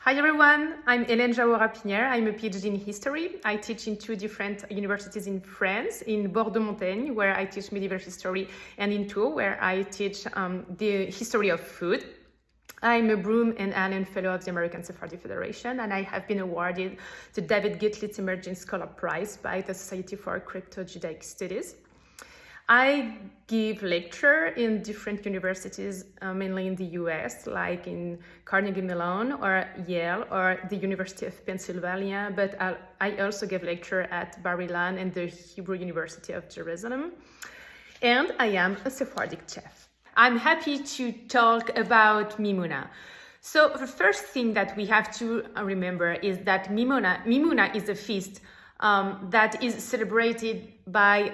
Hi everyone, I'm Helene Jawhara Pinera. I'm a PhD in history. I teach in 2 different universities in France, in Bordeaux-Montaigne, where I teach medieval history, and in Tours, where I teach the history of food. I'm a Broom and Allen Fellow of the American Sephardi Federation, and I have been awarded the David Gitlitz Emerging Scholar Prize by the Society for Crypto-Judaic Studies. I give lecture in different universities, mainly in the US, like in Carnegie Mellon or Yale or the University of Pennsylvania, but I also give lecture at Bar-Ilan and the Hebrew University of Jerusalem. And I am a Sephardic chef. I'm happy to talk about Mimuna. So the first thing that we have to remember is that Mimuna is a feast that is celebrated by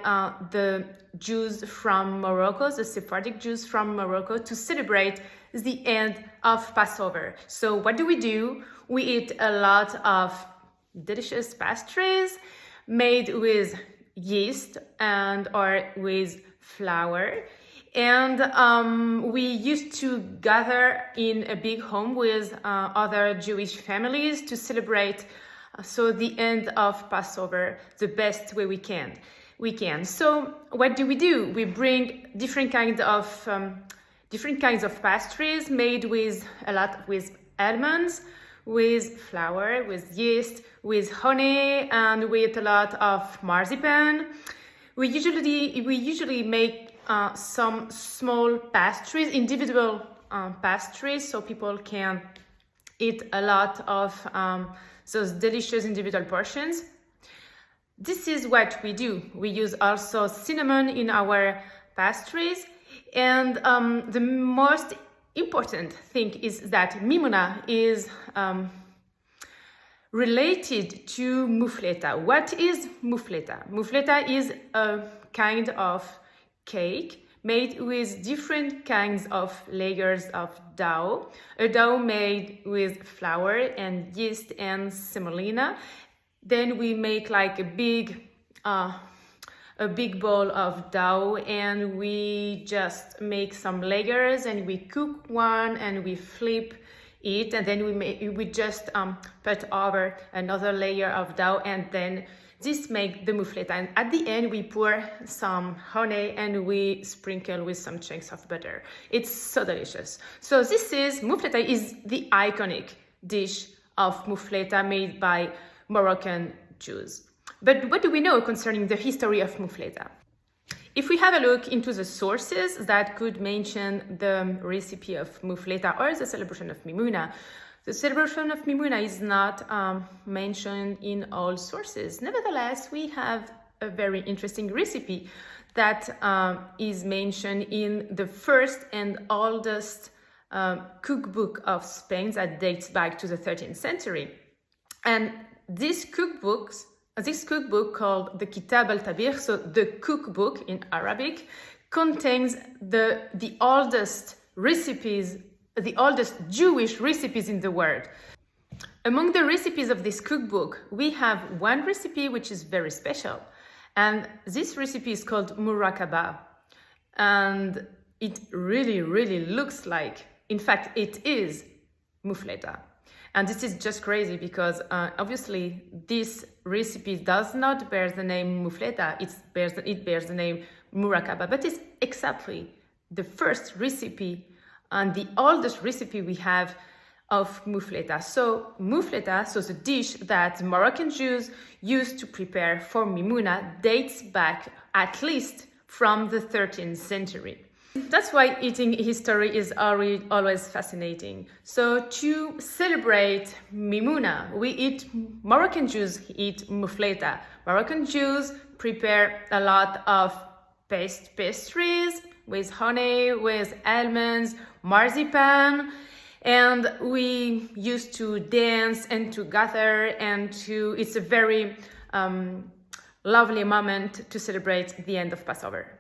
the Jews from Morocco, the Sephardic Jews from Morocco, to celebrate the end of Passover. So what do? We eat a lot of delicious pastries made with yeast or with flour. And we used to gather in a big home with other Jewish families to celebrate so the end of Passover the best way we can. So what do? We bring different kinds of pastries made with almonds, with flour, with yeast, with honey, and with a lot of marzipan. We usually make some small pastries, individual pastries, so people can eat a lot of those delicious individual portions. This is what we do. We use also cinnamon in our pastries. And the most important thing is that Mimuna is related to mufleta. What is mufleta? Mufleta is a kind of cake made with different kinds of layers of dough. A dough made with flour and yeast and semolina. Then we make like a big bowl of dough, and we just make some layers, and we cook one, and we flip it, and then we just put over another layer of dough, and then this makes the mufleta. And at the end, we pour some honey and we sprinkle with some chunks of butter. It's so delicious. So mufleta is the iconic dish of mufleta made by Moroccan Jews. But what do we know concerning the history of mufleta? If we have a look into the sources that could mention the recipe of mufleta or the celebration of Mimuna, the celebration of Mimuna is not mentioned in all sources. Nevertheless, we have a very interesting recipe that is mentioned in the first and oldest cookbook of Spain that dates back to the 13th century. And this cookbook called the Kitab al-Tabir, so the cookbook in Arabic, contains the oldest recipes, the oldest Jewish recipes in the world. Among the recipes of this cookbook, we have one recipe which is very special. And this recipe is called murakaba. And it really, really looks like, in fact, it is mufleta. And this is just crazy because obviously this recipe does not bear the name mufleta, it bears the name murakaba, but it's exactly the first recipe and the oldest recipe we have of mufleta. So mufleta, so the dish that Moroccan Jews used to prepare for Mimuna, dates back at least from the 13th century. That's why eating history is always fascinating. So to celebrate Mimuna, Moroccan Jews eat mufleta. Moroccan Jews prepare a lot of pastries with honey, with almonds, marzipan, and we used to dance and to gather it's a very lovely moment to celebrate the end of Passover.